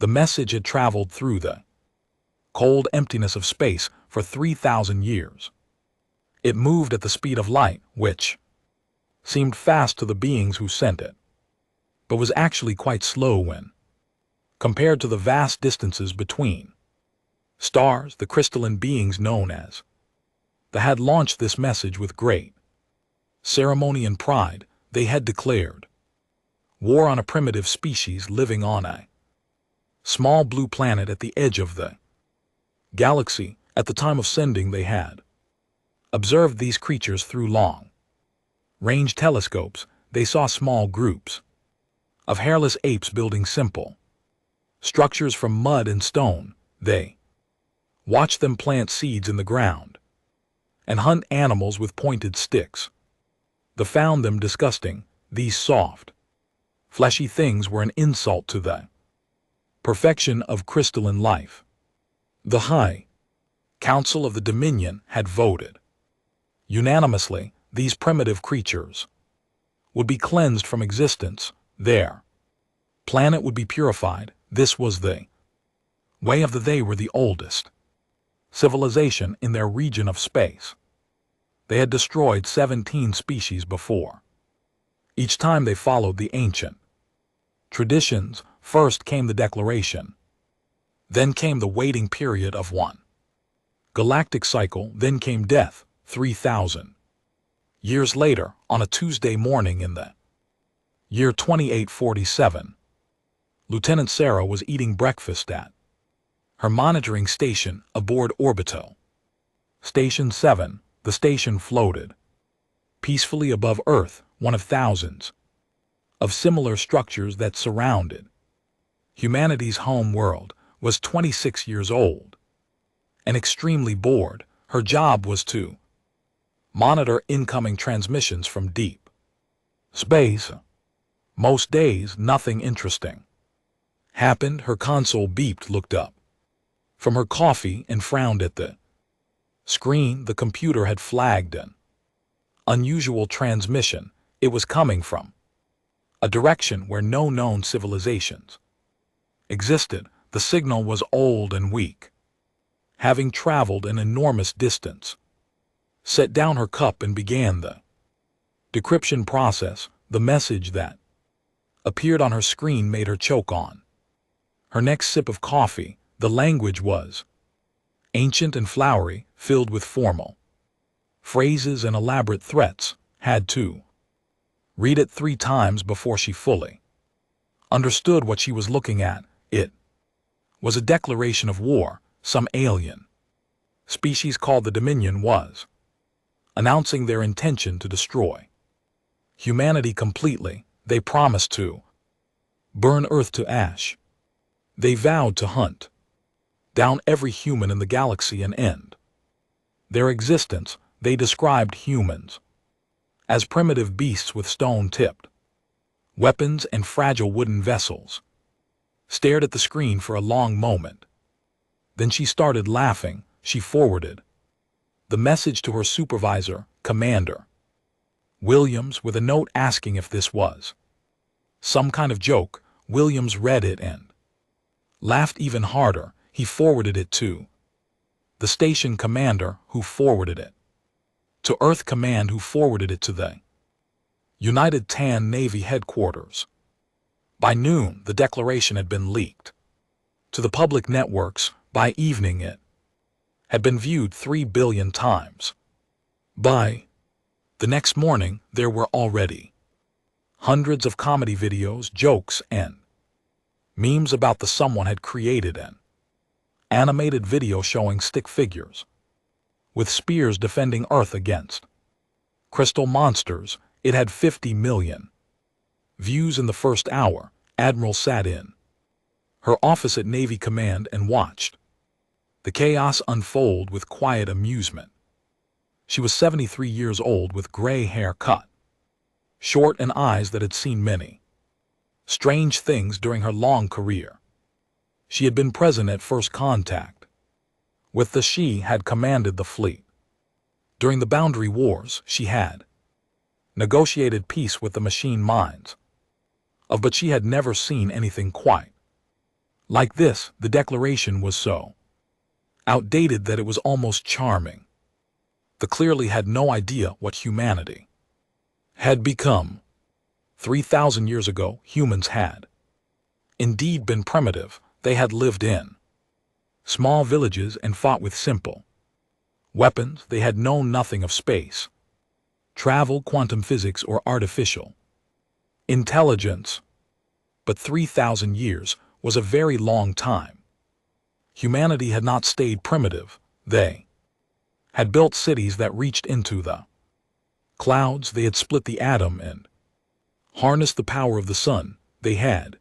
The message had traveled through the cold emptiness of space for 3,000 years. It moved at the speed of light, which seemed fast to the beings who sent it, but was actually quite slow when compared to the vast distances between stars. The crystalline beings known as the had launched this message with great ceremony and pride. They had declared war on a primitive species living on a small blue planet at the edge of the galaxy. At the time of sending, they had observed these creatures through long-range telescopes. They saw small groups of hairless apes building simple structures from mud and stone. They watched them plant seeds in the ground and hunt animals with pointed sticks. They found them disgusting. These soft, fleshy things were an insult to the perfection of crystalline life. The High Council of the Dominion had voted unanimously these primitive creatures would be cleansed from existence. Their planet would be purified. This was the way of they were the oldest civilization in their region of space. They had destroyed 17 species before. Each time they followed the ancient traditions. First came the declaration. Then came the waiting period of one galactic cycle. Then came death. 3,000 years later, on a Tuesday morning in the year 2847, Lieutenant Sarah was eating breakfast at her monitoring station aboard Orbital Station 7. The station floated peacefully above Earth, one of thousands of similar structures that surrounded humanity's home world. Was 26 years old and extremely bored. Her job was to monitor incoming transmissions from deep space. Most days, nothing interesting happened. Her console beeped, looked up from her coffee, and frowned at the screen. The computer had flagged an unusual transmission. It was coming from a direction where no known civilizations existed. The signal was old and weak, having traveled an enormous distance. Set down her cup and began the decryption process. The message that appeared on her screen made her choke on her next sip of coffee. The language was ancient and flowery, filled with formal phrases and elaborate threats. Had to read it 3 times before she fully understood what she was looking at. It was a declaration of war. Some alien species called the Dominion was announcing their intention to destroy humanity completely. They promised to burn Earth to ash. They vowed to hunt down every human in the galaxy and end their existence. They described humans as primitive beasts with stone-tipped weapons and fragile wooden vessels. Stared at the screen for a long moment. Then she started laughing. She forwarded the message to her supervisor, Commander Williams, with a note asking if this was some kind of joke. Williams read it and laughed even harder. He forwarded it to the station commander, who forwarded it to Earth Command, who forwarded it to the United Tan Navy headquarters. By noon, the declaration had been leaked to the public networks. By evening, it had been viewed 3 billion times. By the next morning, there were already hundreds of comedy videos, jokes, and memes about the someone had created an animated video showing stick figures with spears defending Earth against crystal monsters. It had 50 million views in the first hour. Admiral sat in her office at Navy Command and watched the chaos unfold with quiet amusement. She was 73 years old, with gray hair cut short and eyes that had seen many strange things during her long career. She had been present at first contact with the She had commanded the fleet during the Boundary Wars. She had negotiated peace with the machine minds but she had never seen anything quite Like this, the declaration was so outdated that it was almost charming. They clearly had no idea what humanity had become. 3,000 years ago, humans had indeed been primitive. They had lived in small villages and fought with simple weapons. They had known nothing of space, travel, quantum physics, or artificial intelligence. But 3,000 years was a very long time. Humanity had not stayed primitive. They had built cities that reached into the clouds. They had split the atom and harnessed the power of the sun. They had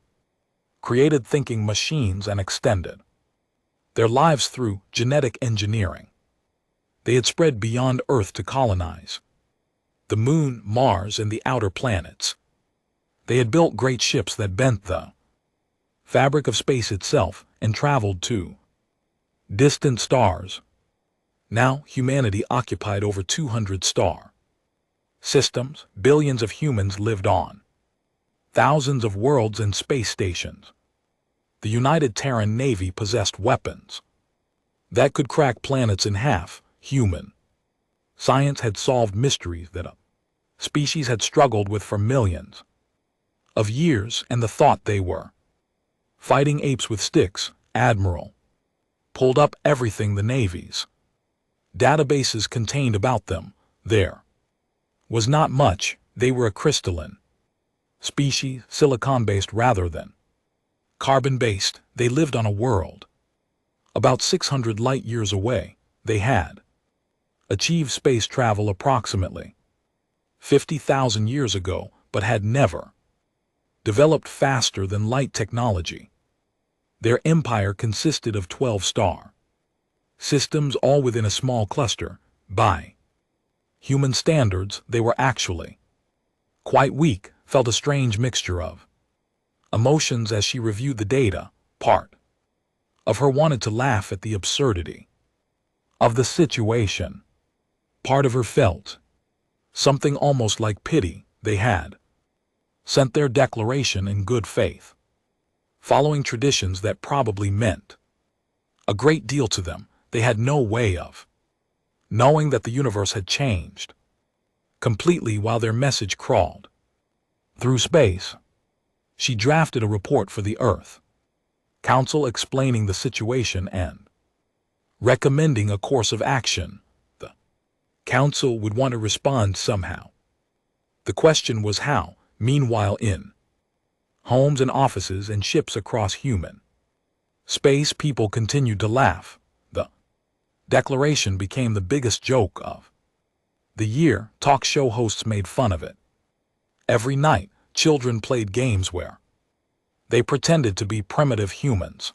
created thinking machines and extended their lives through genetic engineering. They had spread beyond Earth to colonize the moon, Mars, and the outer planets. They had built great ships that bent the fabric of space itself and traveled to distant stars. Now humanity occupied over 200 star systems. Billions of humans lived on thousands of worlds and space stations. The United Terran Navy possessed weapons that could crack planets in half. Human science had solved mysteries that a species had struggled with for millions of years, and the thought they were fighting apes with sticks. Admiral pulled up everything the Navy's databases contained about them. There was not much. They were a crystalline species, silicon-based rather than carbon-based. They lived on a world about 600 light-years away. They had achieved space travel approximately 50,000 years ago, but had never developed faster than light technology. Their empire consisted of 12 star systems, all within a small cluster. By human standards, they were actually quite weak. Felt a strange mixture of emotions as she reviewed the data. Part of her wanted to laugh at the absurdity of the situation. Part of her felt something almost like pity. They had sent their declaration in good faith, following traditions that probably meant a great deal to them. They had no way of knowing that the universe had changed completely while their message crawled through space. She drafted a report for the Earth Council explaining the situation and recommending a course of action. The Council would want to respond somehow. The question was how. Meanwhile, in homes and offices and ships across human space, people continued to laugh. The declaration became the biggest joke of the year. Talk show hosts made fun of it. Every night, children played games where they pretended to be primitive humans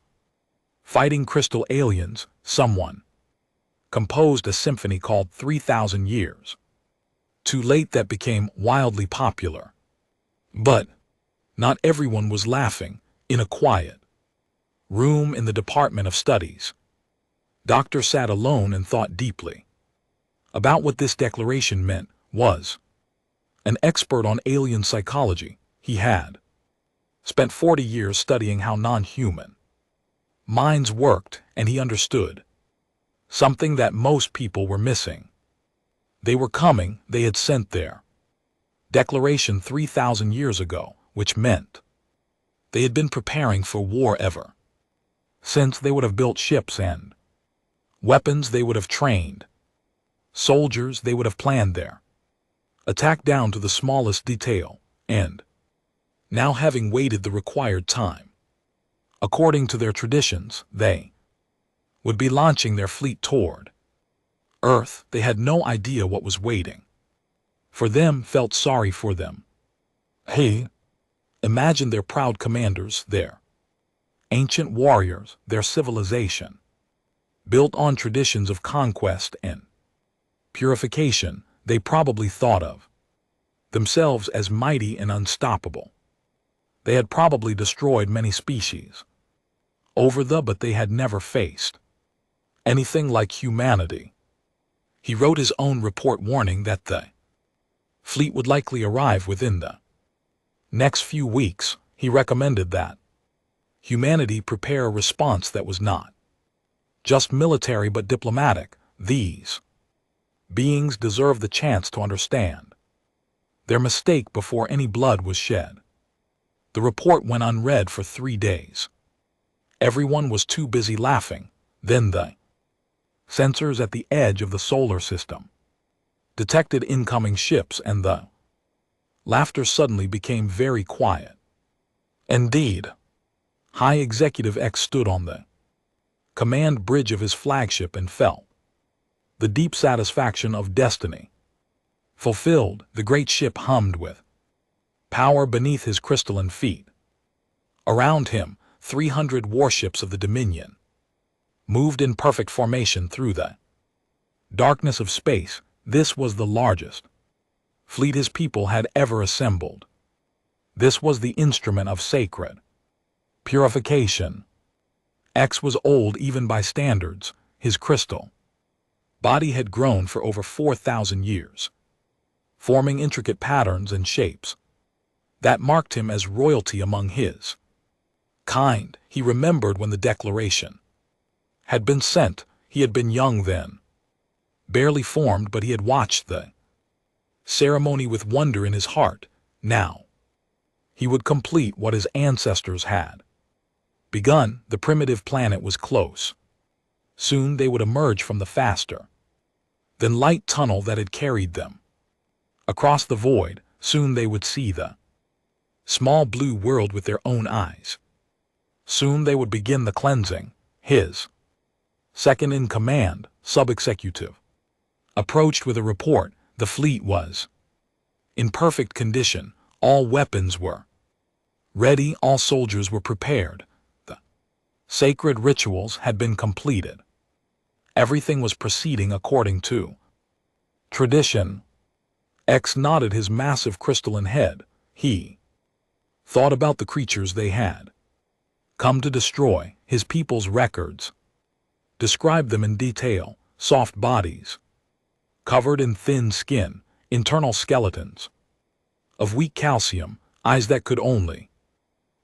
fighting crystal aliens. Someone composed a symphony called 3,000 Years Too Late that became wildly popular. But not everyone was laughing. In a quiet room in the Department of Studies, Doctor sat alone and thought deeply about what this declaration meant. Was an expert on alien psychology. He had spent 40 years studying how non-human minds worked, and he understood something that most people were missing. They were coming. They had sent their declaration 3,000 years ago, which meant they had been preparing for war ever since. They would have built ships and weapons. They would have trained soldiers. They would have planned their attack down to the smallest detail. And now, having waited the required time, according to their traditions, they would be launching their fleet toward Earth. They had no idea what was waiting for them. Felt sorry for them. He imagined their proud commanders, their ancient warriors, their civilization built on traditions of conquest and purification. They probably thought of themselves as mighty and unstoppable. They had probably destroyed many species but they had never faced anything like humanity. He wrote his own report warning that the fleet would likely arrive within the next few weeks. He recommended that humanity prepare a response that was not just military but diplomatic. These beings deserve the chance to understand their mistake before any blood was shed. The report went unread for 3 days. Everyone was too busy laughing. Then the sensors at the edge of the solar system detected incoming ships, and the laughter suddenly became very quiet. Indeed, High Executive X stood on the command bridge of his flagship and felt the deep satisfaction of destiny fulfilled. The great ship hummed with power beneath his crystalline feet. Around him, 300 warships of the Dominion moved in perfect formation through the darkness of space. This was the largest fleet his people had ever assembled. This was the instrument of sacred purification. X was old even by standards. His crystal body had grown for over 4,000 years, forming intricate patterns and shapes that marked him as royalty among his kind. He remembered when the declaration had been sent. He had been young then, barely formed, but he had watched the ceremony with wonder in his heart. Now, he would complete what his ancestors had begun. The primitive planet was close. Soon they would emerge from the faster than light tunnel that had carried them across the void. Soon they would see the small blue world with their own eyes. Soon they would begin the cleansing. His second-in-command, sub-executive, approached with a report. The fleet was in perfect condition. All weapons were ready. All soldiers were prepared. The sacred rituals had been completed. Everything was proceeding according to tradition. X nodded his massive crystalline head. He thought about the creatures they had come to destroy, his people's records. Described them in detail: soft bodies, covered in thin skin, internal skeletons of weak calcium, eyes that could only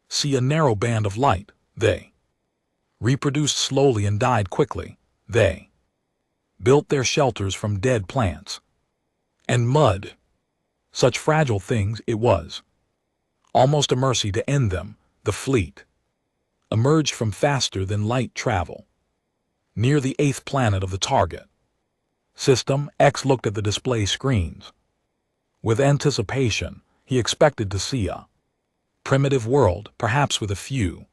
see a narrow band of light. They reproduced slowly and died quickly. They built their shelters from dead plants and mud. Such fragile things, it was almost a mercy to end them. The fleet emerged from faster than light travel near the 8th planet of the target system. X looked at the display screens with anticipation. He expected to see a primitive world, perhaps with a few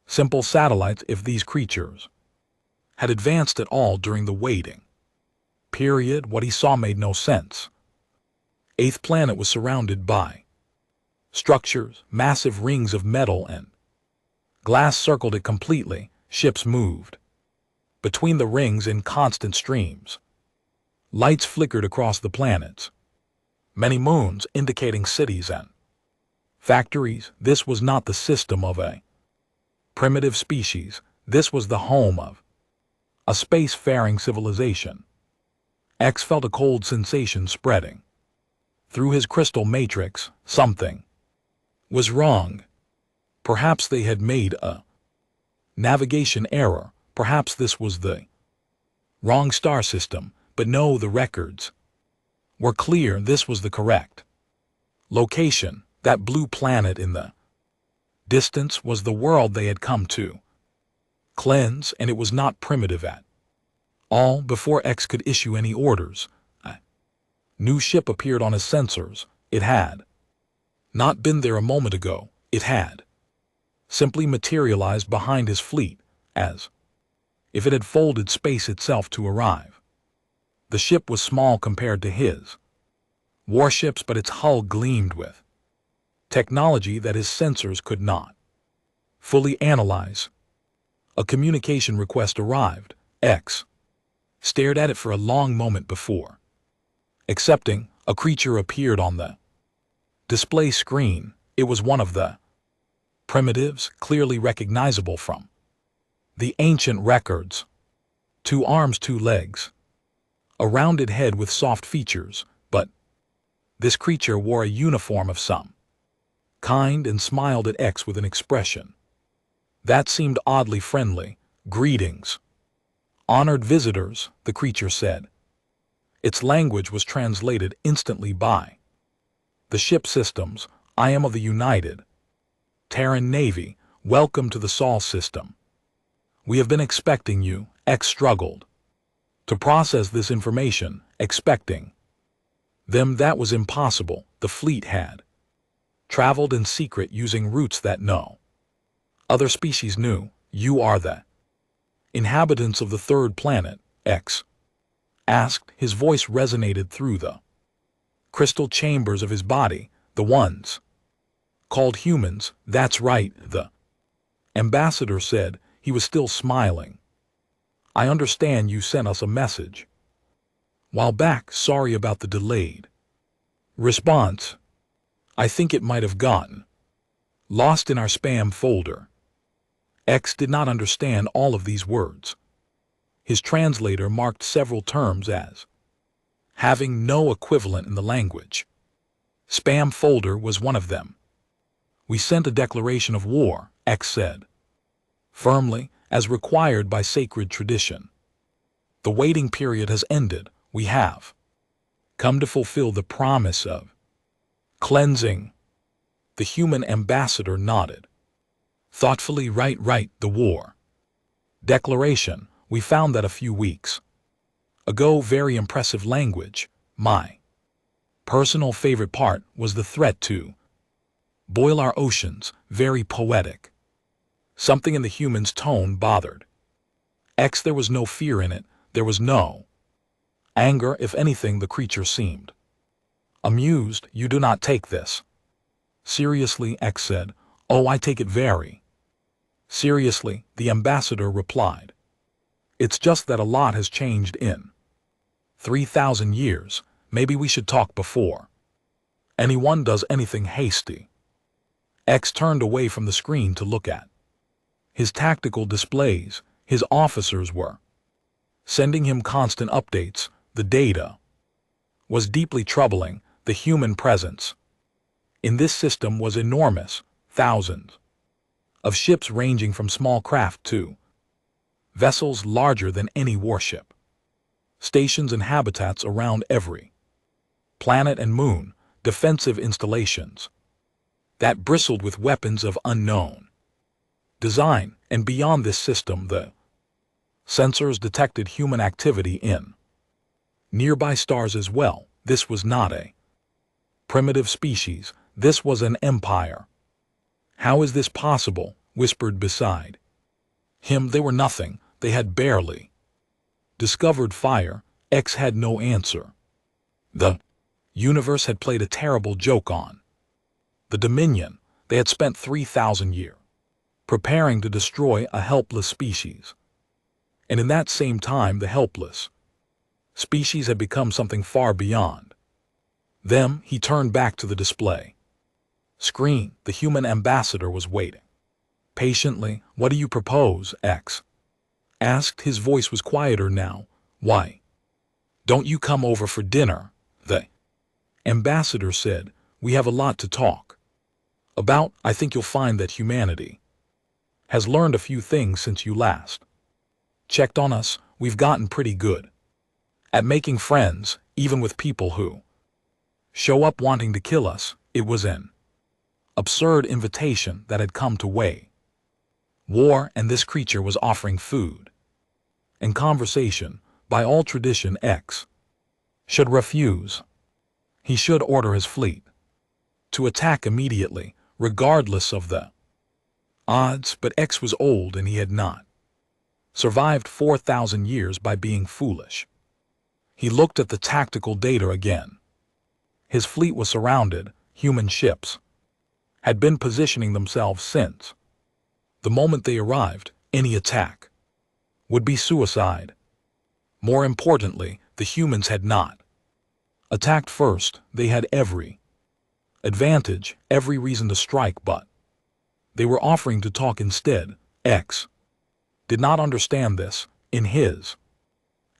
simple satellites. If these creatures had advanced at all during the waiting period, what he saw made no sense. 8th planet was surrounded by structures. Massive rings of metal and glass circled it completely. Ships moved between the rings in constant streams. Lights flickered across the planets. Many moons indicating cities and factories. This was not the system of a primitive species. This was the home of a spacefaring civilization. X felt a cold sensation spreading through his crystal matrix. Something was wrong. Perhaps they had made a navigation error. Perhaps this was the wrong star system. But no, the records were clear. This was the correct location. That blue planet in the distance was the world they had come to cleanse, and it was not primitive at all. Before X could issue any orders, a new ship appeared on his sensors. It had not been there a moment ago. It had simply materialized behind his fleet, as if it had folded space itself to arrive. The ship was small compared to his warships, but its hull gleamed with technology that his sensors could not fully analyze. A communication request arrived. X stared at it for a long moment before accepting. A creature appeared on the display screen. It was one of the primitives, clearly recognizable from the ancient records. 2 arms, 2 legs, a rounded head with soft features, but this creature wore a uniform of some kind and smiled at X with an expression That seemed oddly friendly. Greetings. Honored visitors, the creature said. Its language was translated instantly by the ship systems. I am of the United Terran Navy. Welcome to the Sol system. We have been expecting you. X struggled to process this information, expecting them. That was impossible. The fleet had traveled in secret using routes that no other species knew. You are the inhabitants of the third planet, X asked. His voice resonated through the crystal chambers of his body. The ones called humans. That's right, the ambassador said. He was still smiling. I understand you sent us a message while back. Sorry about the delayed response. I think it might have gotten lost in our spam folder. X did not understand all of these words. His translator marked several terms as having no equivalent in the language. Spam folder was one of them. We sent a declaration of war, X said firmly, as required by sacred tradition. The waiting period has ended. We have come to fulfill the promise of cleansing. The human ambassador nodded thoughtfully. Right, the war declaration. We found that a few weeks ago. Very impressive language. My personal favorite part was the threat to boil our oceans. Very poetic. Something in the human's tone bothered X. There was no fear in it. There was no anger. If anything, the creature seemed amused. You do not take this seriously, X said. Oh, I take it very seriously, the ambassador replied. It's just that a lot has changed in 3,000 years. Maybe we should talk before anyone does anything hasty. X turned away from the screen to look at his tactical displays. His officers were sending him constant updates. The data was deeply troubling. The human presence in this system was enormous. Thousands of ships ranging from small craft to vessels larger than any warship. Stations and habitats around every planet and moon. Defensive installations that bristled with weapons of unknown design. And beyond this system, the sensors detected human activity in nearby stars as well. This was not a primitive species. This was an empire. How is this possible? Whispered beside him. They were nothing. They had barely discovered fire. X had no answer. The universe had played a terrible joke on the Dominion. They had spent 3,000 years preparing to destroy a helpless species. And in that same time, the helpless species had become something far beyond them. He turned back to the display screen. The human ambassador was waiting patiently. What do you propose? X asked. His voice was quieter now. Why don't you come over for dinner? The ambassador said. We have a lot to talk about. I think you'll find that humanity has learned a few things since you last checked on us. We've gotten pretty good at making friends, even with people who show up wanting to kill us. It was an absurd invitation that had come to wage war, and this creature was offering food and conversation. By all tradition, X should refuse. He should order his fleet to attack immediately, regardless of the odds. But X was old, and he had not survived 4,000 years by being foolish. He looked at the tactical data again. His fleet was surrounded. Human ships had been positioning themselves since the moment they arrived. Any attack would be suicide. More importantly, the humans had not attacked first. They had every advantage, every reason to strike, but they were offering to talk instead. X did not understand this. In his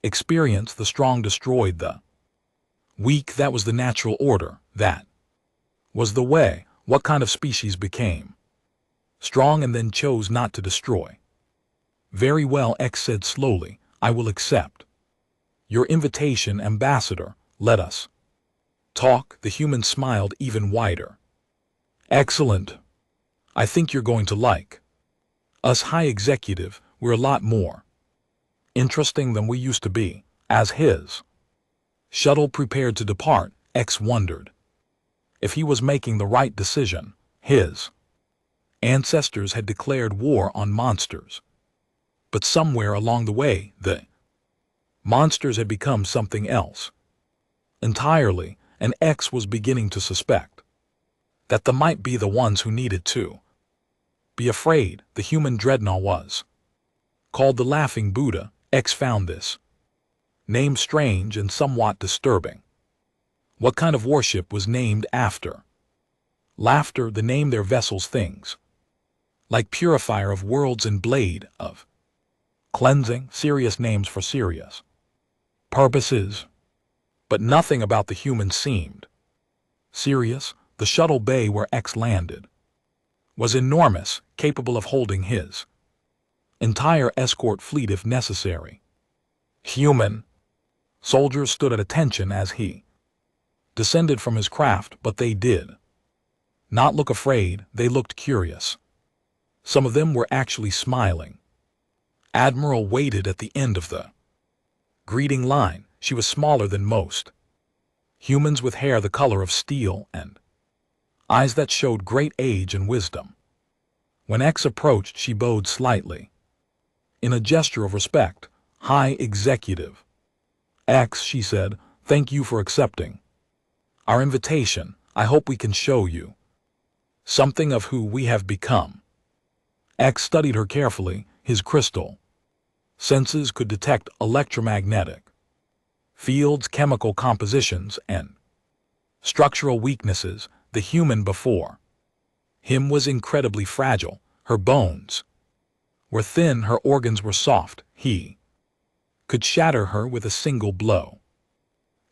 experience, the strong destroyed the weak. That was the natural order. That was the way. What kind of species became strong and then chose not to destroy. Very well, X said slowly, I will accept your invitation, Ambassador. Let us talk. The human smiled even wider. Excellent. I think you're going to like us, High Executive. We're a lot more interesting than we used to be. As his shuttle prepared to depart, X wondered if he was making the right decision. His ancestors had declared war on monsters, but somewhere along the way, the monsters had become something else entirely, and X was beginning to suspect that they might be the ones who needed to be afraid. The human dreadnought was called the Laughing Buddha. X found this name strange and somewhat disturbing. What kind of warship was named after laughter? The name their vessels things like purifier of worlds and blade of cleansing, serious names for serious purposes. But nothing about the humans seemed serious. The shuttle bay where X landed was enormous, capable of holding his entire escort fleet if necessary. Human soldiers stood at attention as he descended from his craft, but they did not look afraid. They looked curious. Some of them were actually smiling. Admiral waited at the end of the greeting line. She was smaller than most humans, with hair the color of steel and eyes that showed great age and wisdom. When X approached, she bowed slightly in a gesture of respect. High Executive X, she said, thank you for accepting our invitation. I hope we can show you something of who we have become. X studied her carefully. His crystal senses could detect electromagnetic fields, chemical compositions, and structural weaknesses. The human before him was incredibly fragile. Her bones were thin, her organs were soft. He could shatter her with a single blow.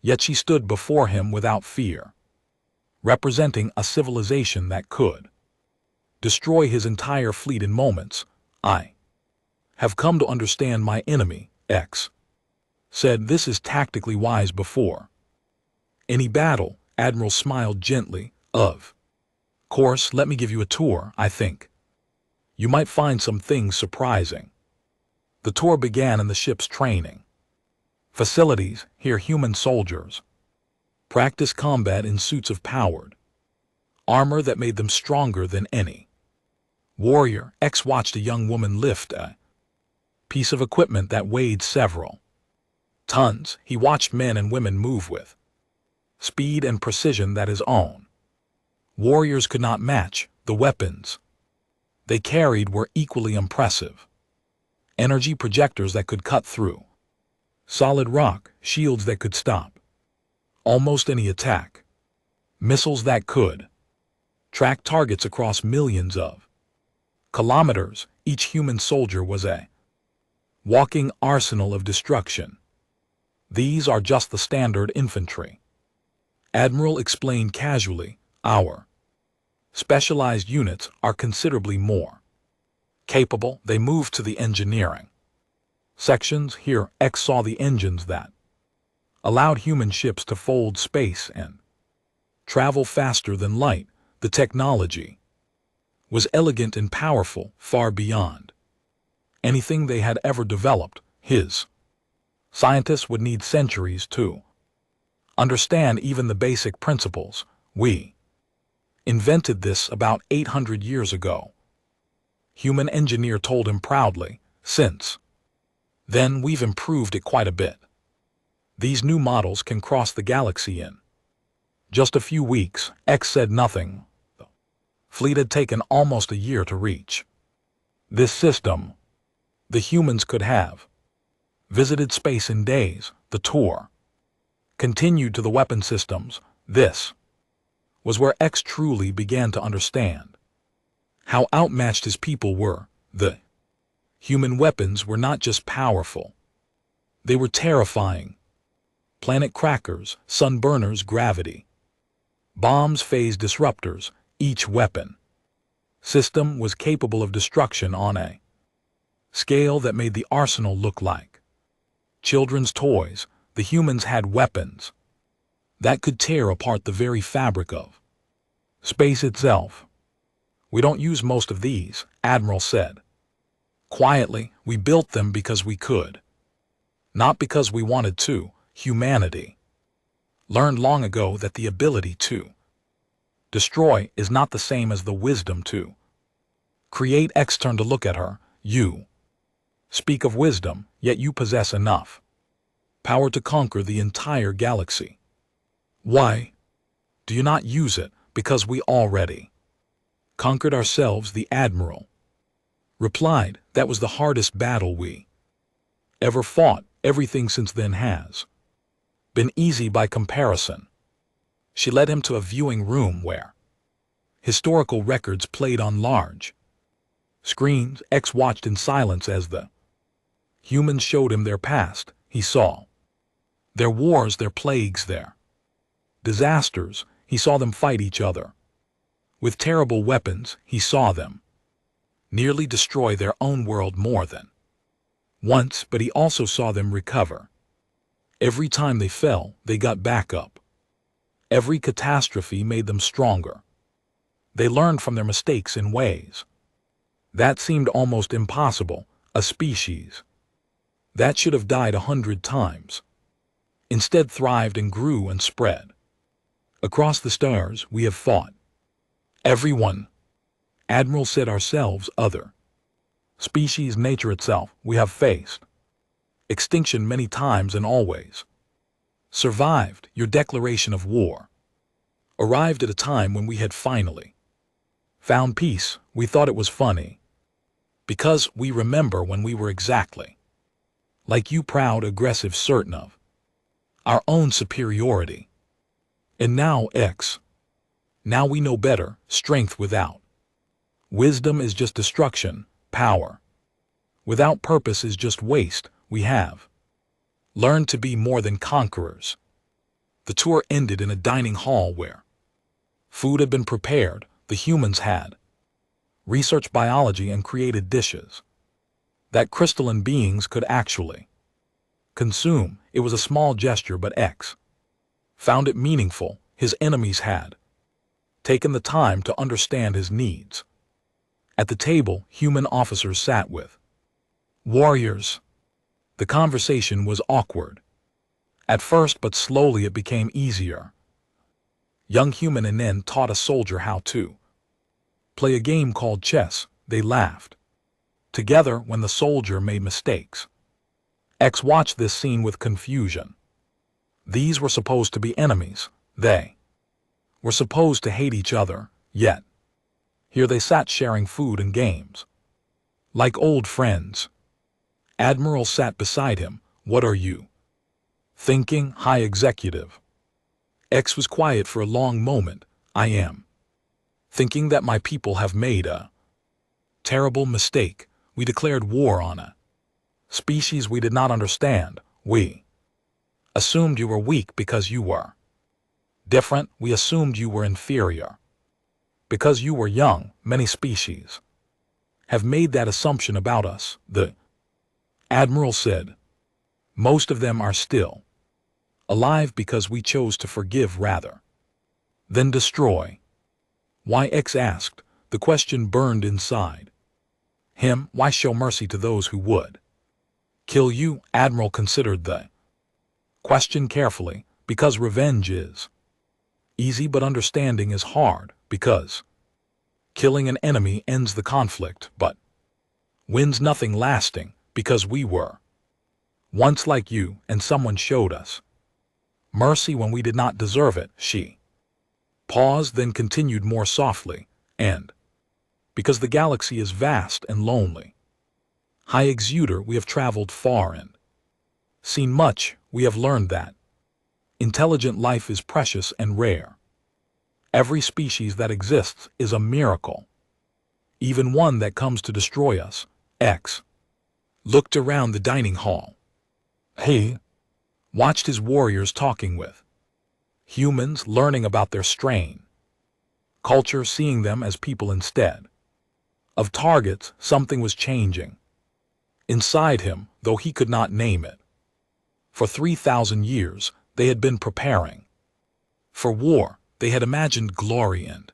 Yet she stood before him without fear, representing a civilization that could destroy his entire fleet in moments. I have come to understand my enemy, X said. This is tactically wise before any battle. Admiral smiled gently. Of course, let me give you a tour. I think you might find some things surprising. The tour began in the ship's training facilities. Here human soldiers practice combat in suits of powered armor that made them stronger than any warrior. X watched a young woman lift a piece of equipment that weighed several tons. He watched men and women move with speed and precision that his own warriors could not match. The weapons they carried were equally impressive. Energy projectors that could cut through solid rock, shields that could stop almost any attack, missiles that could track targets across millions of kilometers. Each human soldier was a walking arsenal of destruction. These are just the standard infantry, Admiral explained casually. Our specialized units are considerably more capable. They moved to the engineering sections. Here X saw the engines that allowed human ships to fold space and travel faster than light. The technology was elegant and powerful, far beyond anything they had ever developed. His scientists would need centuries to understand even the basic principles. We invented this about 800 years ago, human engineer told him proudly. Since then we've improved it quite a bit. These new models can cross the galaxy in just a few weeks. X said nothing. The fleet had taken almost a year to reach this system. The humans could have visited space in days. The tour continued to the weapon systems. This was where X truly began to understand how outmatched his people were. The human weapons were not just powerful, they were terrifying. Planet crackers, sun burners, gravity bombs, phase disruptors. Each weapon system was capable of destruction on a scale that made the arsenal look like children's toys. The humans had weapons that could tear apart the very fabric of space itself. We don't use most of these, Admiral said. Quietly, we built them because we could. Not because we wanted to. Humanity learned long ago that the ability to destroy is not the same as the wisdom to create. X turned to look at her. You speak of wisdom, yet you possess enough power to conquer the entire galaxy. Why do you not use it? Because we already conquered ourselves, the Admiral replied. That was the hardest battle we ever fought. Everything since then has been easy by comparison. She led him to a viewing room where historical records played on large screens. X watched in silence as the humans showed him their past. He saw their wars, their plagues, their disasters. He saw them fight each other with terrible weapons. He saw them nearly destroy their own world more than once, but he also saw them recover. Every time they fell, they got back up. Every catastrophe made them stronger. They learned from their mistakes in ways that seemed almost impossible. A species that should have died 100 times instead thrived and grew and spread. Across the stars we have fought. Everyone, Admiral said, ourselves, other species, nature itself. We have faced extinction many times and always survived. Your declaration of war arrived at a time when we had finally found peace. We thought it was funny because we remember when we were exactly like you, proud, aggressive, certain of our own superiority. And now, X, now we know better. Strength without wisdom is just destruction. Power without purpose is just waste. We have learned to be more than conquerors. The tour ended in a dining hall where food had been prepared. The humans had researched biology and created dishes that crystalline beings could actually consume. It was a small gesture, but X found it meaningful. His enemies had taken the time to understand his needs. At the table, human officers sat with warriors. The conversation was awkward at first, but slowly it became easier. Young human and then taught a soldier how to play a game called chess. They laughed together when the soldier made mistakes. X watched this scene with confusion. These were supposed to be enemies. They were supposed to hate each other, yet here they sat sharing food and games like old friends. Admiral sat beside him. What are you thinking, High Executive? X was quiet for a long moment. I am thinking that my people have made a terrible mistake. We declared war on a species we did not understand. We assumed you were weak because you were different. We assumed you were inferior because you were young. Many species have made that assumption about us, the Admiral said. Most of them are still alive because we chose to forgive rather than destroy. Why? X asked. The question burned inside him. Why show mercy to those who would kill you? Admiral considered the question carefully. Because revenge is easy, but understanding is hard. Because killing an enemy ends the conflict, but wins nothing lasting. Because we were once like you, and someone showed us mercy when we did not deserve it. She paused, then continued more softly, and because the galaxy is vast and lonely. High Executor, we have traveled far and seen much. We have learned that intelligent life is precious and rare. Every species that exists is a miracle, even one that comes to destroy us. X looked around the dining hall. He watched his warriors talking with humans, learning about their strain, culture, seeing them as people instead Of targets, something was changing. Inside him, though he could not name it. For 3,000 years, they had been preparing. For war, they had imagined glory and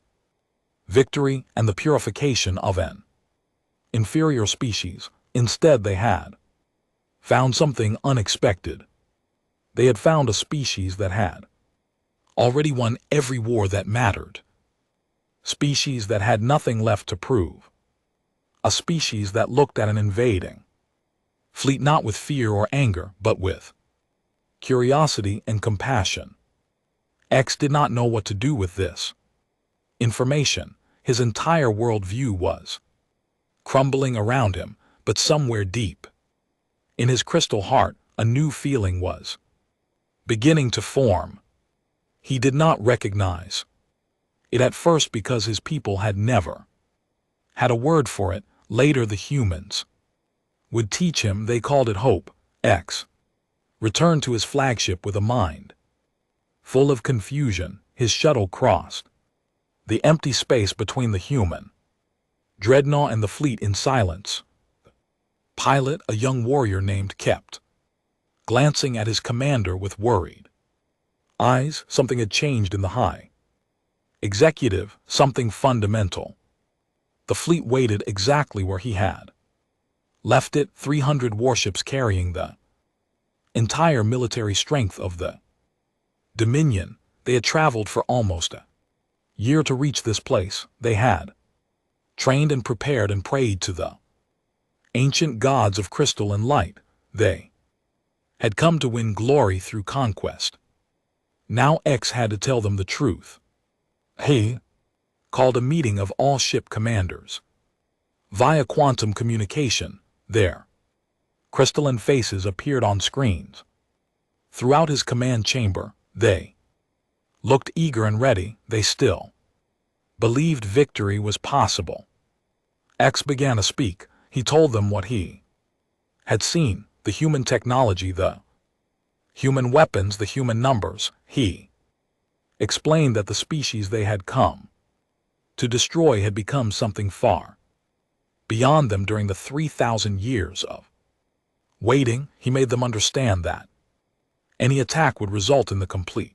victory and the purification of an inferior species. Instead, they had found something unexpected. They had found a species that had already won every war that mattered. Species that had nothing left to prove. A species that looked at an invading fleet not with fear or anger, but with curiosity and compassion. X did not know what to do with this information. His entire worldview was crumbling around him, but somewhere deep in his crystal heart, a new feeling was beginning to form. He did not recognize it at first because his people had never had a word for it. Later the humans would teach him. They called it hope. X returned to his flagship with a mind full of confusion. His shuttle crossed the empty space between the human dreadnought and the fleet in silence. Pilot, a young warrior named, kept glancing at his commander with worried eyes. Something had changed in the high executive, something fundamental. The fleet waited exactly where he had left it, 300 warships carrying the entire military strength of the Dominion. They had traveled for almost a year to reach this place. They had trained and prepared and prayed to the ancient gods of crystal and light. They had come to win glory through conquest. Now X had to tell them the truth. He called a meeting of all ship commanders. Via quantum communication, their crystalline faces appeared on screens. Throughout his command chamber, they looked eager and ready. They still believed victory was possible. X began to speak. He told them what he had seen, the human technology, the human weapons, the human numbers. He explained that the species they had come to destroy had become something far beyond them during the 3,000 years of waiting. He made them understand that any attack would result in the complete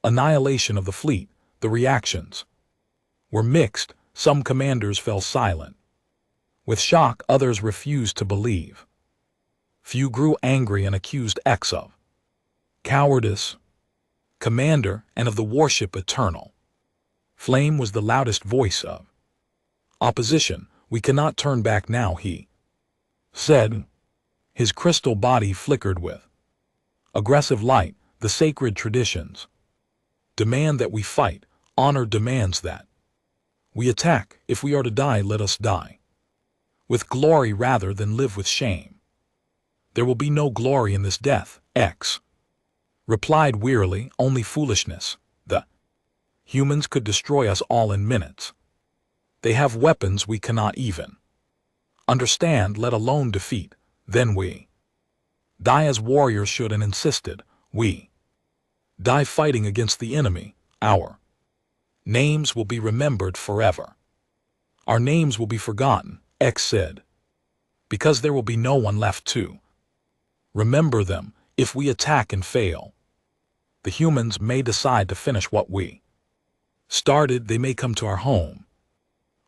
annihilation of the fleet. The reactions were mixed. Some commanders fell silent with shock, others refused to believe. Few grew angry and accused X of cowardice. Commander, and of the warship Eternal Flame was the loudest voice of opposition. We cannot turn back now, he said. His crystal body flickered with aggressive light. The sacred traditions demand that we fight. Honor demands that we attack. If we are to die, let us die with glory rather than live with shame. There will be no glory in this death, X replied wearily, only foolishness. The humans could destroy us all in minutes. They have weapons we cannot even understand, let alone defeat. Then we die as warriors should, and insisted we die fighting against the enemy. Our names will be remembered forever. Our names will be forgotten, X said, because there will be no one left to remember them. If we attack and fail, the humans may decide to finish what we started. They may come to our home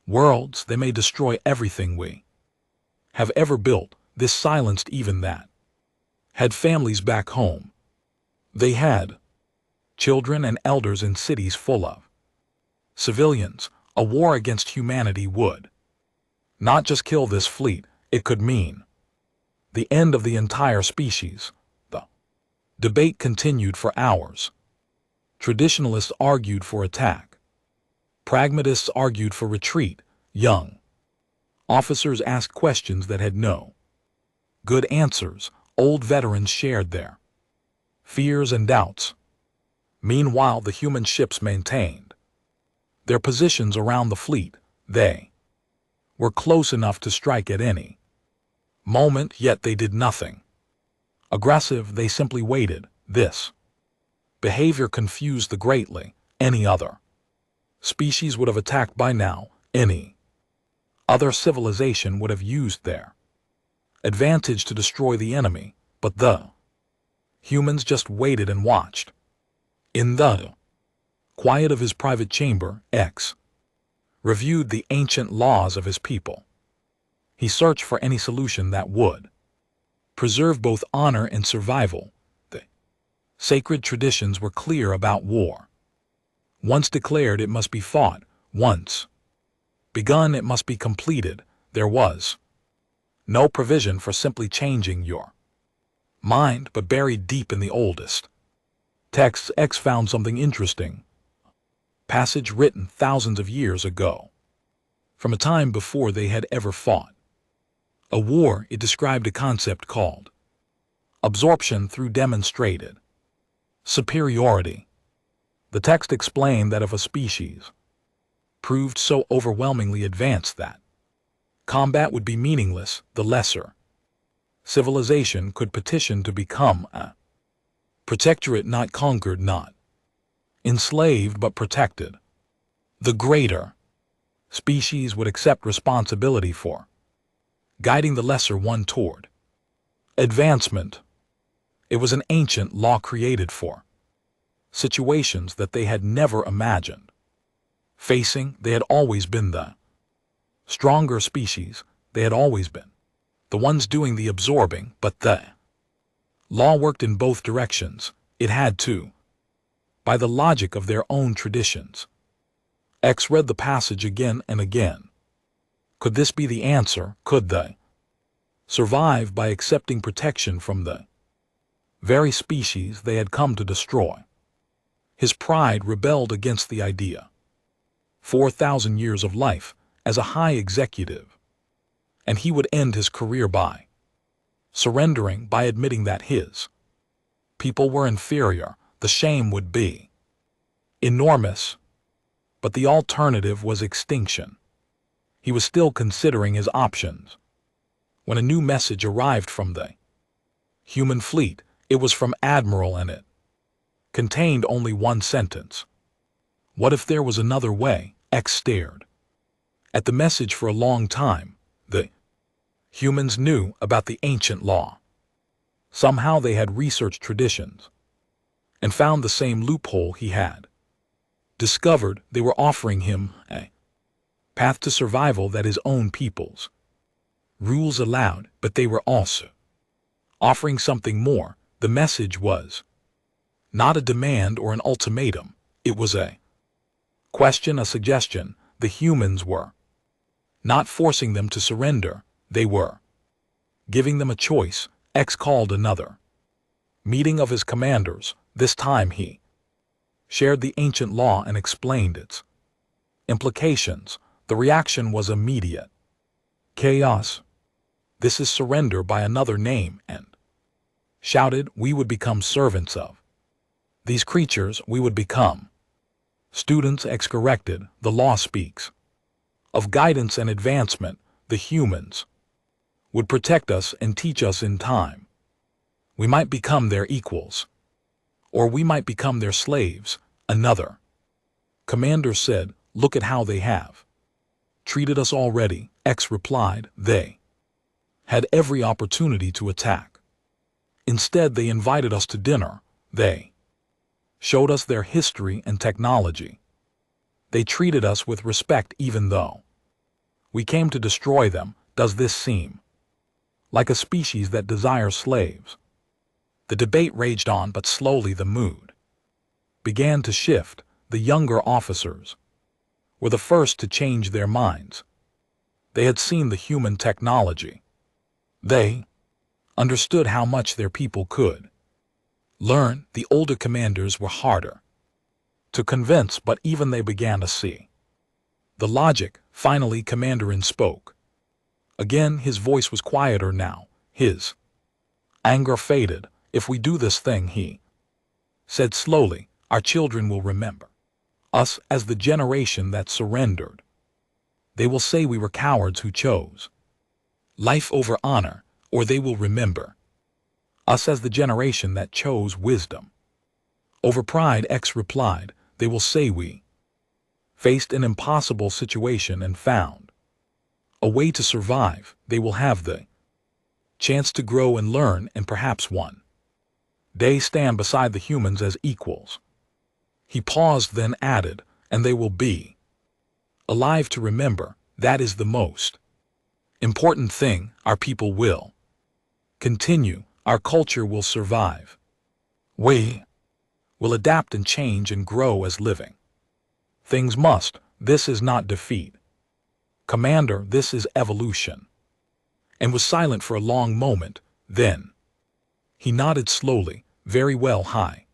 worlds. They may destroy everything we have ever built. This silenced even that had families back home. They had children and elders in cities full of civilians. A war against humanity would not just kill this fleet, it could mean the end of the entire species. The debate continued for hours. Traditionalists argued for attack. Pragmatists argued for retreat. Young officers asked questions that had no good answers. Old veterans shared their fears and doubts. Meanwhile, the human ships maintained their positions around the fleet. They were close enough to strike at any moment, yet they did nothing aggressive. They simply waited. This behavior confused them greatly. Any other species would have attacked by now. Any Other civilization would have used their advantage to destroy the enemy, but the humans just waited and watched. In the quiet of his private chamber, X reviewed the ancient laws of his people. He searched for any solution that would preserve both honor and survival. The sacred traditions were clear about war. Once declared, it must be fought. Once begun, it must be completed. There was no provision for simply changing your mind, but buried deep in the oldest texts, X found something interesting. Passage written thousands of years ago, from a time before they had ever fought a war. It described a concept called absorption through demonstrated superiority. The text explained that if a species proved so overwhelmingly advanced that combat would be meaningless, the lesser civilization could petition to become a protectorate, not conquered, not enslaved, but protected. The greater species would accept responsibility for guiding the lesser one toward advancement. It was an ancient law created for situations that they had never imagined facing. They had always been the stronger species. They had always been the ones doing the absorbing, but the law worked in both directions. It had to, by the logic of their own traditions. X read the passage again and again. Could this be the answer? Could they survive by accepting protection from the very species they had come to destroy? His pride rebelled against the idea. 4,000 years of life as a high executive, and he would end his career by surrendering, by admitting that his people were inferior. The shame would be enormous, but the alternative was extinction. He was still considering his options when a new message arrived from the human fleet. It was from Admiral, and it contained only one sentence. What if there was another way? X stared at the message for a long time. The humans knew about the ancient law. Somehow they had researched traditions and found the same loophole he had discovered. They were offering him a path to survival that his own people's rules allowed, but they were also offering something more. The message was not a demand or an ultimatum. It was a question, a suggestion. The humans were not forcing them to surrender. They were giving them a choice. X called another meeting of his commanders. This time he shared the ancient law and explained its implications. The reaction was immediate. Chaos. This is surrender by another name, and shouted, we would become servants of these creatures. We would become students. X corrected, the law speaks of guidance and advancement. The humans would protect us and teach us in time. We might become their equals, or we might become their slaves. Another commander said, look at how they have treated us already. X replied, they had every opportunity to attack. Instead, they invited us to dinner. They showed us their history and technology. They treated us with respect even though we came to destroy them. Does this seem like a species that desires slaves? The debate raged on, but slowly the mood began to shift. The younger officers were the first to change their minds. They had seen the human technology. They understood how much their people could learn. The older commanders were harder to convince, but even they began to see the logic. Finally, Commander-in spoke. Again, his voice was quieter now. His anger faded. If we do this thing, he said slowly, our children will remember us as the generation that surrendered. They will say we were cowards who chose life over honor, or they will remember us as the generation that chose wisdom over pride. X replied, they will say we faced an impossible situation and found A way to survive. They will have the chance to grow and learn, and perhaps one day stand beside the humans as equals. He paused, then added, and they will be alive to remember. That is the most important thing. Our people will continue. Our culture will survive. We will adapt and change and grow as living things must. This is not defeat, Commander, this is evolution. And was silent for a long moment. Then he nodded slowly. Very well, High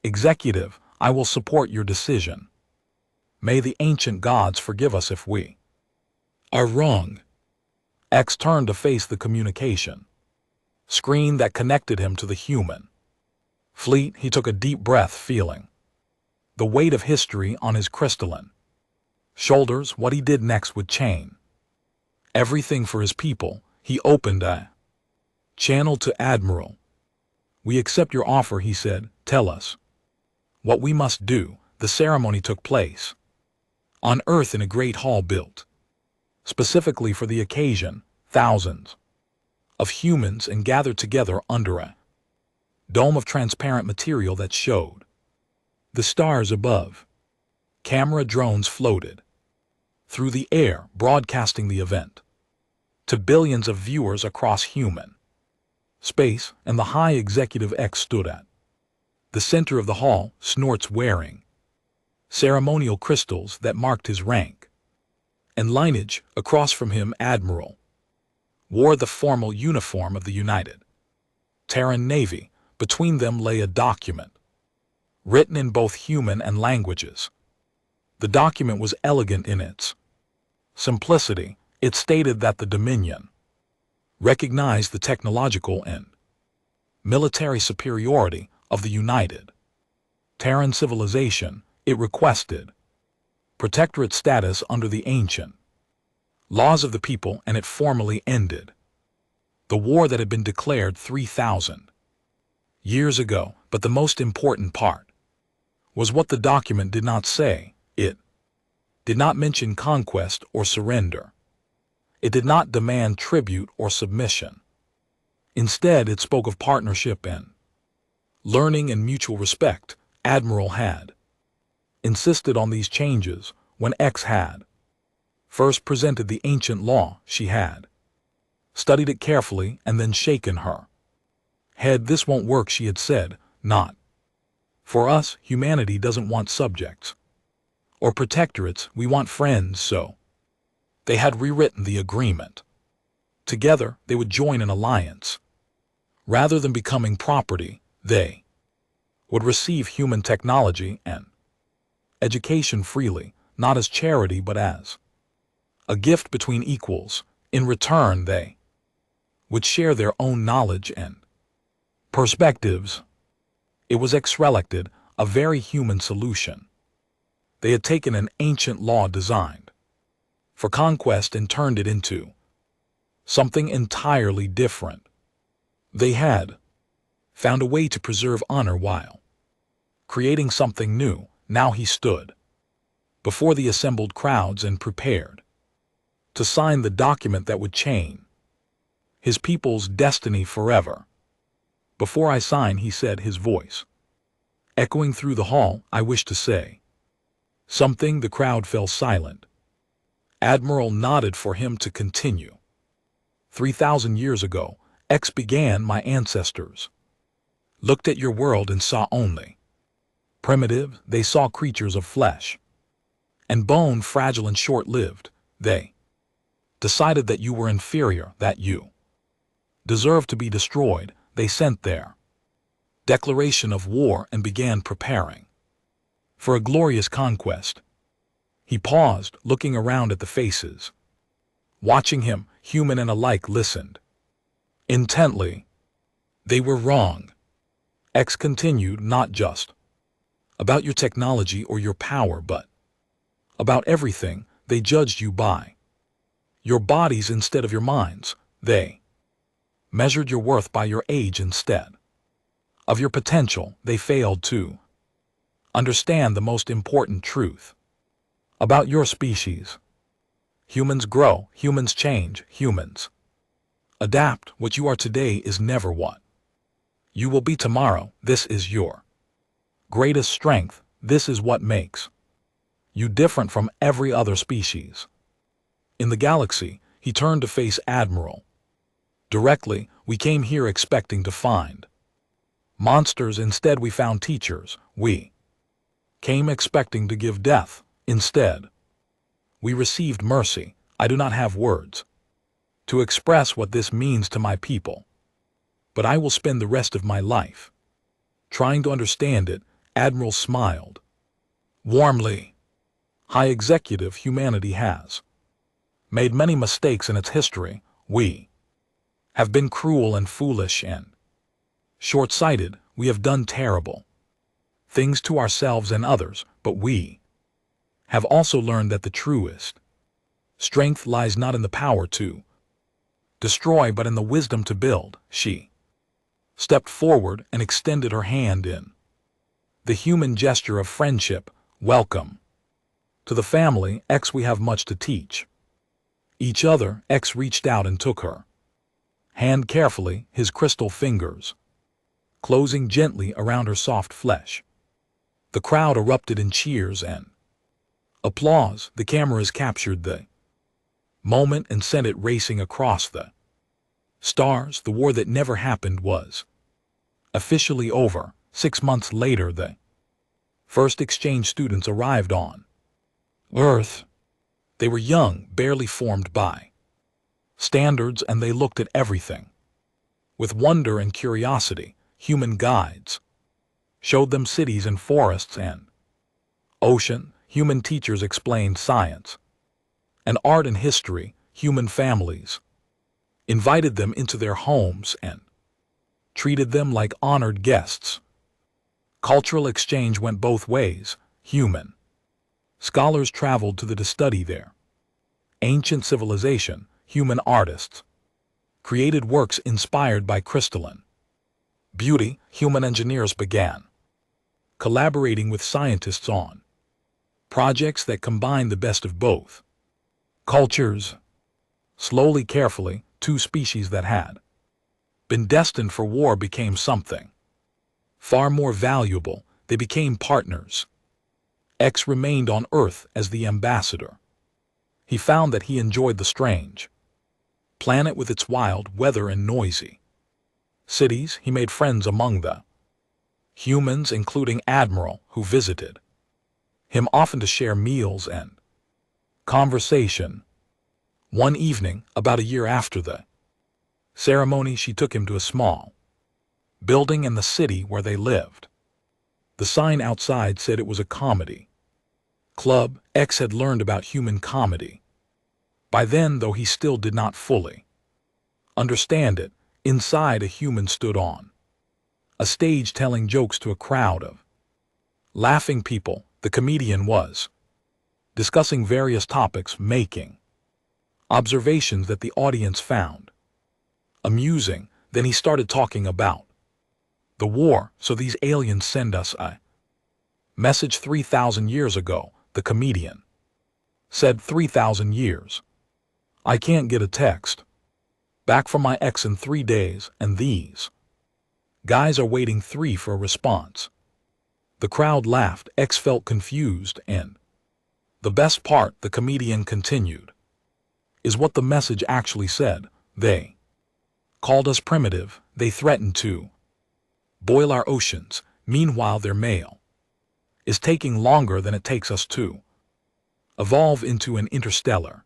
Executive, I will support your decision. May the ancient gods forgive us if we are wrong. X turned to face the communication screen that connected him to the human fleet. He took a deep breath, feeling the weight of history on his crystalline shoulders. What he did next would change everything for his people. He opened a channel to Admiral. We accept your offer, he said. Tell us what we must do. The ceremony took place on Earth in a great hall built specifically for the occasion. Thousands of humans and gathered together under a dome of transparent material that showed the stars above. Camera drones floated through the air, broadcasting the event to billions of viewers across human space, and the High Executive X stood at the center of the hall, snorts wearing ceremonial crystals that marked his rank and lineage. Across from him, Admiral wore the formal uniform of the United Terran Navy. Between them lay a document written in both human and languages. The document was elegant in its simplicity. It stated that the Dominion recognized the technological and military superiority of the United Terran civilization. It requested protectorate status under the ancient laws of the people, and it formally ended the war that had been declared 3,000 years ago. But the most important part was what the document did not say. It did not mention conquest or surrender. It did not demand tribute or submission. Instead, it spoke of partnership and learning and mutual respect. Admiral had insisted on these changes when X had first presented the ancient law. She had studied it carefully and then shaken her head. This won't work, she had said. Not for us. Humanity doesn't want subjects or protectorates. We want friends. So they had rewritten the agreement. Together, they would join an alliance. Rather than becoming property, they would receive human technology and education freely, not as charity but as a gift between equals. In return, they would share their own knowledge and perspectives. It was X-relected, a very human solution. They had taken an ancient law designed for conquest and turned it into something entirely different. They had found a way to preserve honor while creating something new. Now he stood before the assembled crowds and prepared to sign the document that would change his people's destiny forever. Before I sign, he said, his voice echoing through the hall, I wish to say something. The crowd fell silent. Admiral nodded for him to continue. 3,000 years ago, X began. My ancestors looked at your world and saw only primitive. They saw creatures of flesh and bone, fragile and short-lived. They decided that you were inferior, that you deserved to be destroyed. They sent their declaration of war and began preparing for a glorious conquest. He paused, looking around at the faces watching him. Human and alike listened intently. They were wrong. X continued, not just about your technology or your power, but about everything. They judged you by your bodies instead of your minds. They measured your worth by your age instead of your potential. They failed to understand the most important truth about your species. Humans grow, humans change, humans adapt. What you are today is never what you will be tomorrow. This is your greatest strength. This is what makes you different from every other species in the galaxy. He turned to face Admiral directly. We came here expecting to find monsters. Instead, we found teachers. We came expecting to give death. Instead, we received mercy. I do not have words to express what this means to my people, but I will spend the rest of my life trying to understand it. Admiral smiled warmly. High Executive, humanity has made many mistakes in its history. We have been cruel and foolish and short-sighted. We have done terrible things to ourselves and others, but we have also learned that the truest strength lies not in the power to destroy, but in the wisdom to build. She stepped forward and extended her hand in the human gesture of friendship. Welcome to the family, X. We have much to teach each other. X reached out and took her hand carefully, his crystal fingers closing gently around her soft flesh. The crowd erupted in cheers and applause. The cameras captured the moment and sent it racing across the stars. The war that never happened was officially over. 6 months later, the first exchange students arrived on Earth. They were young, barely formed by standards, and they looked at everything with wonder and curiosity. Human guides showed them cities and forests and ocean. Human teachers explained science and art and history. Human families invited them into their homes and treated them like honored guests. Cultural exchange went both ways. Human scholars traveled to study their ancient civilization. Human artists created works inspired by crystalline beauty. Human engineers began collaborating with scientists on projects that combined the best of both cultures. Slowly, carefully, two species that had been destined for war became something far more valuable. They became partners. X remained on Earth as the ambassador. He found that he enjoyed the strange planet with its wild weather and noisy cities. He made friends among the humans, including Admiral, who visited him often to share meals and conversation. One evening, about a year after the ceremony, she took him to a small building in the city where they lived. The sign outside said it was a comedy club. X had learned about human comedy by then, though he still did not fully understand it. Inside, a human stood on a stage telling jokes to a crowd of laughing people. The comedian was discussing various topics, making observations that the audience found amusing. Then he started talking about the war. So these aliens send us a message 3,000 years ago, the comedian said. 3,000 years. I can't get a text back from my ex in 3 days, and these guys are waiting 3 for a response. The crowd laughed. X felt confused, and the best part, the comedian continued, is what the message actually said. They called us primitive. They threatened to boil our oceans. Meanwhile, their mail is taking longer than it takes us to evolve into an interstellar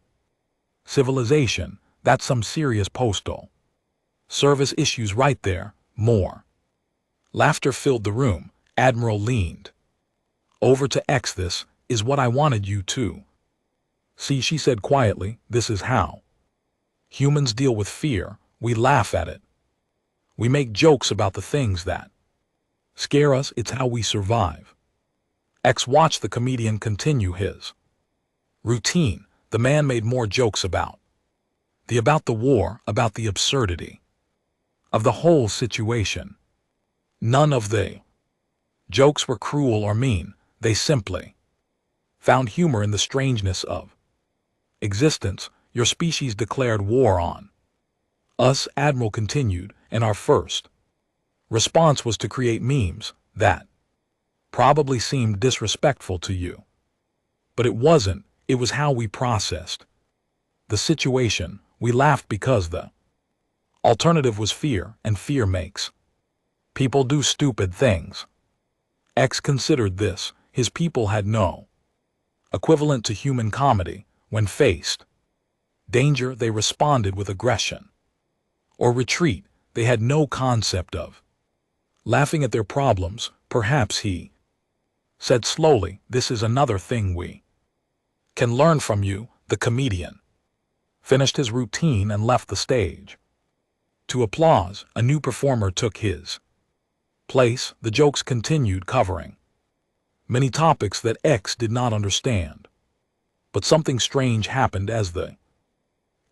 civilization. That's some serious postal service issues right there. More laughter filled the room. Admiral leaned over to X. This is what I wanted you to see, she said quietly. This is how humans deal with fear. We laugh at it. We make jokes about the things that scare us. It's how we survive. X watched the comedian continue his routine. The man made more jokes about the war, about the absurdity of the whole situation. None of the jokes were cruel or mean. They simply found humor in the strangeness of existence your species declared war on us, Admiral continued, and our first response was to create memes that probably seemed disrespectful to you. But it wasn't, it was how we processed the situation. We laughed because the alternative was fear, and fear makes people do stupid things. X considered this. His people had no equivalent to human comedy. When faced danger, they responded with aggression. Or retreat, they had no concept of laughing at their problems. Perhaps he said slowly, this is another thing we can learn from you. The comedian finished his routine and left the stage. To applause, a new performer took his place. The jokes continued, covering many topics that X did not understand. But something strange happened as the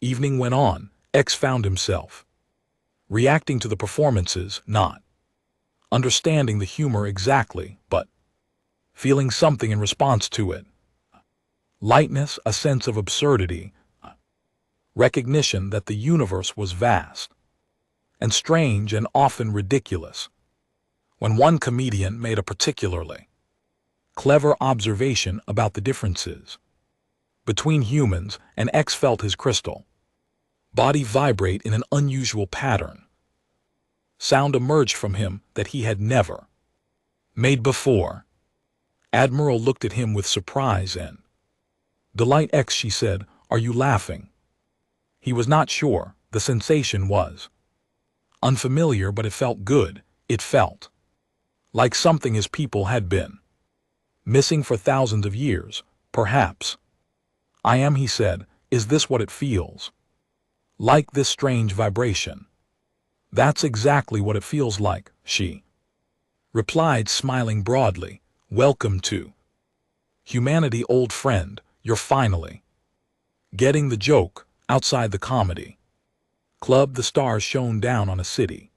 evening went on. X found himself reacting to the performances, not understanding the humor exactly, but feeling something in response to it. Lightness, a sense of absurdity, recognition that the universe was vast and strange and often ridiculous. When one comedian made a particularly clever observation about the differences between humans, and X felt his crystal body vibrate in an unusual pattern. Sound emerged from him that he had never made before. Admiral looked at him with surprise and delight. X, she said, are you laughing? He was not sure. The sensation was unfamiliar, but it felt good. It felt like something his people had been missing for thousands of years, perhaps. I am, he said. Is this what it feels like, this strange vibration? That's exactly what it feels like, she replied, smiling broadly. Welcome to humanity, old friend. You're finally getting the joke. Outside the comedy club, the stars shone down on a city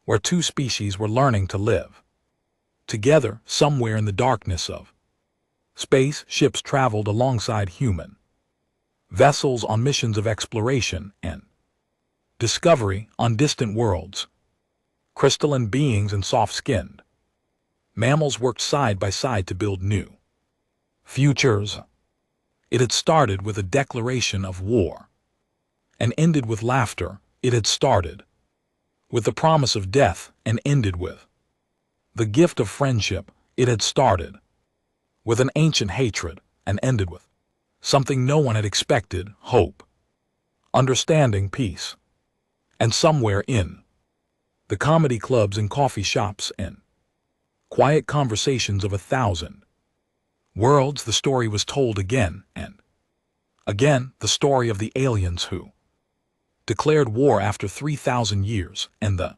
where two species were learning to live together. Somewhere in the darkness of space, ships traveled alongside human vessels on missions of exploration and discovery on distant worlds. Crystalline beings and soft-skinned mammals worked side by side to build new futures. It had started with a declaration of war and ended with laughter. It had started with the promise of death and ended with the gift of friendship. It had started with an ancient hatred and ended with something no one had expected: hope, understanding, peace. And somewhere in the comedy clubs and coffee shops and quiet conversations of 1,000 worlds, the story was told again and again, the story of the aliens who declared war after 3,000 years, and the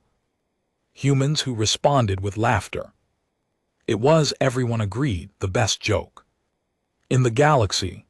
humans who responded with laughter. It was, everyone agreed, the best joke in the galaxy.